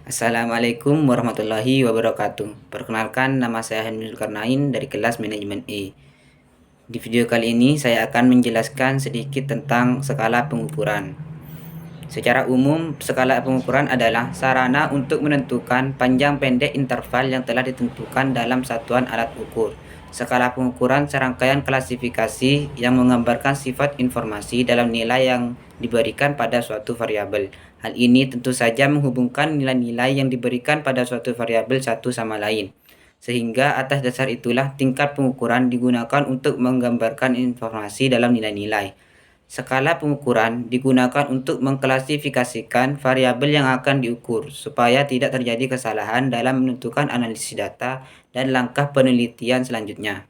Assalamualaikum warahmatullahi wabarakatuh. Perkenalkan, nama saya Hamid Zulkarnain dari kelas Manajemen E. Di video kali ini saya akan menjelaskan sedikit tentang skala pengukuran. Secara umum, skala pengukuran adalah sarana untuk menentukan panjang pendek interval yang telah ditentukan dalam satuan alat ukur. Skala pengukuran serangkaian klasifikasi yang menggambarkan sifat informasi dalam nilai yang diberikan pada suatu variabel. Hal ini tentu saja menghubungkan nilai-nilai yang diberikan pada suatu variabel satu sama lain. Sehingga atas dasar itulah tingkat pengukuran digunakan untuk menggambarkan informasi dalam nilai-nilai. Skala pengukuran digunakan untuk mengklasifikasikan variabel yang akan diukur, supaya tidak terjadi kesalahan dalam menentukan analisis data dan langkah penelitian selanjutnya.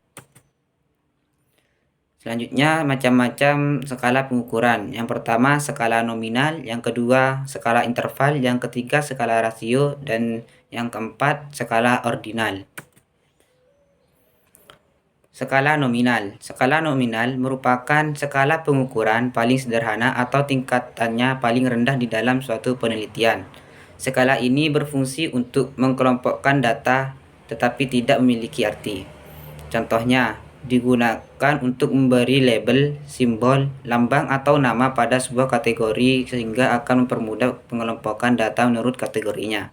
Selanjutnya, macam-macam skala pengukuran. Yang pertama, skala nominal, yang kedua, skala interval, yang ketiga, skala rasio, dan yang keempat, skala ordinal. Skala nominal. Skala nominal merupakan skala pengukuran paling sederhana atau tingkatannya paling rendah di dalam suatu penelitian. Skala ini berfungsi untuk mengkelompokkan data tetapi tidak memiliki arti. Contohnya, digunakan untuk memberi label, simbol, lambang atau nama pada sebuah kategori sehingga akan mempermudah pengelompokan data menurut kategorinya.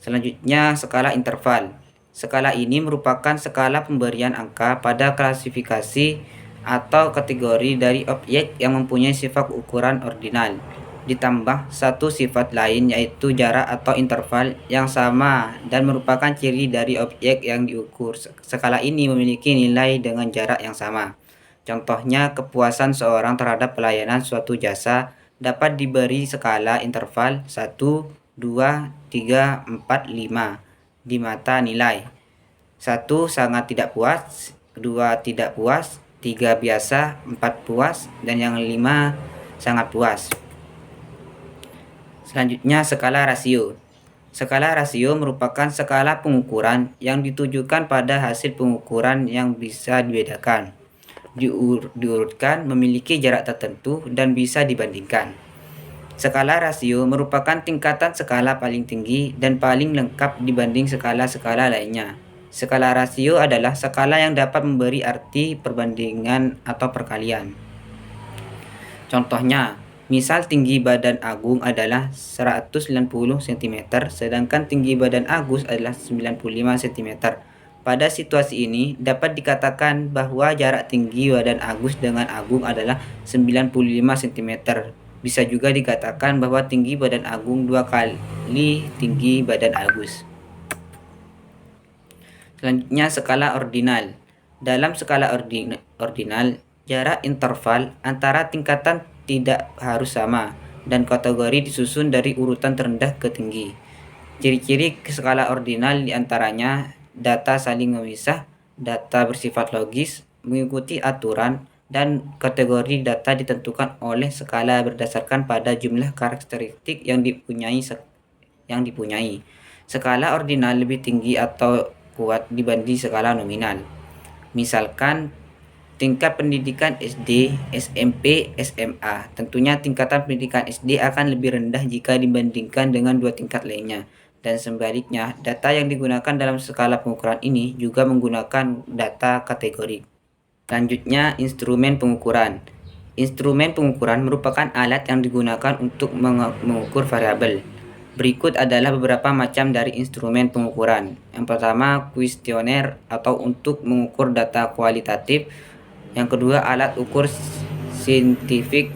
Selanjutnya, skala interval. Skala ini merupakan skala pemberian angka pada klasifikasi atau kategori dari objek yang mempunyai sifat ukuran ordinal, ditambah satu sifat lain yaitu jarak atau interval yang sama dan merupakan ciri dari objek yang diukur. Skala ini memiliki nilai dengan jarak yang sama. Contohnya, kepuasan seorang terhadap pelayanan suatu jasa dapat diberi skala interval 1, 2, 3, 4, 5 di mata nilai. 1 sangat tidak puas, 2 tidak puas, 3 biasa, 4 puas, dan yang 5 sangat puas. Selanjutnya, skala rasio. Skala rasio merupakan skala pengukuran yang ditujukan pada hasil pengukuran yang bisa dibedakan, diurutkan, memiliki jarak tertentu, dan bisa dibandingkan. Skala rasio merupakan tingkatan skala paling tinggi dan paling lengkap dibanding skala-skala lainnya. Skala rasio adalah skala yang dapat memberi arti perbandingan atau perkalian. Contohnya, misal tinggi badan Agung adalah 190 cm, sedangkan tinggi badan Agus adalah 95 cm. Pada situasi ini, dapat dikatakan bahwa jarak tinggi badan Agus dengan Agung adalah 95 cm. Bisa juga dikatakan bahwa tinggi badan Agung 2 kali tinggi badan Agus. Selanjutnya, skala ordinal. Dalam skala ordinal, jarak interval antara tingkatan tidak harus sama dan kategori disusun dari urutan terendah ke tinggi. Ciri-ciri skala ordinal diantaranya data saling memisah, data bersifat logis, mengikuti aturan, dan kategori data ditentukan oleh skala berdasarkan pada jumlah karakteristik yang dipunyai. Skala ordinal lebih tinggi atau kuat dibanding skala nominal. Misalkan tingkat pendidikan SD, SMP, SMA. Tentunya tingkatan pendidikan SD akan lebih rendah jika dibandingkan dengan dua tingkat lainnya. Dan sebaliknya, data yang digunakan dalam skala pengukuran ini juga menggunakan data kategori. Selanjutnya, instrumen pengukuran. Instrumen pengukuran merupakan alat yang digunakan untuk mengukur variabel. Berikut adalah beberapa macam dari instrumen pengukuran. Yang pertama, kuesioner atau untuk mengukur data kualitatif. Yang kedua, alat ukur saintifik,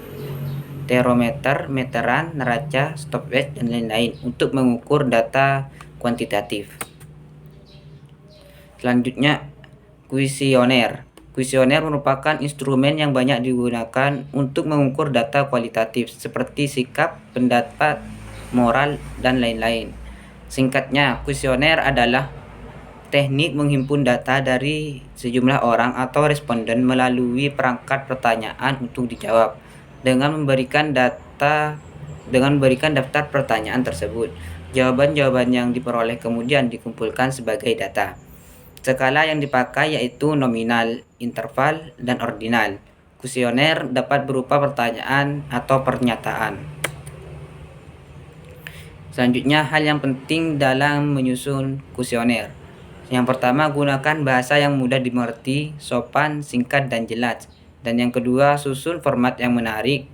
terometer, meteran, neraca, stopwatch, dan lain-lain untuk mengukur data kuantitatif. Selanjutnya, kuesioner. Kuesioner merupakan instrumen yang banyak digunakan untuk mengukur data kualitatif seperti sikap, pendapat, moral, dan lain-lain. Singkatnya, kuesioner adalah teknik menghimpun data dari sejumlah orang atau responden melalui perangkat pertanyaan untuk dijawab dengan memberikan daftar pertanyaan tersebut. Jawaban-jawaban yang diperoleh kemudian dikumpulkan sebagai data. Skala yang dipakai yaitu nominal, interval, dan ordinal. Kuesioner dapat berupa pertanyaan atau pernyataan. Selanjutnya, hal yang penting dalam menyusun kuesioner. Yang pertama, gunakan bahasa yang mudah dimengerti, sopan, singkat, dan jelas. Dan yang kedua, susun format yang menarik.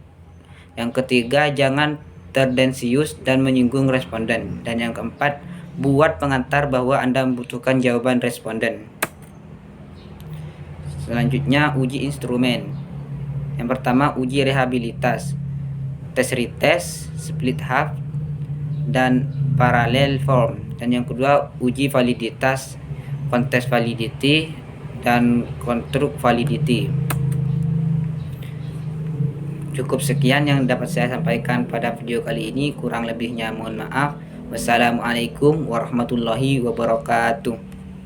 Yang ketiga, jangan tendensius dan menyinggung responden. Dan yang keempat, buat pengantar bahwa Anda membutuhkan jawaban responden. Selanjutnya, uji instrumen. Yang pertama, uji rehabilitas, tes retest, split half, dan parallel form. Dan yang kedua, uji validitas, contest validity, dan construct validity. Cukup sekian yang dapat saya sampaikan pada video kali ini. Kurang lebihnya mohon maaf. Wassalamualaikum warahmatullahi wabarakatuh.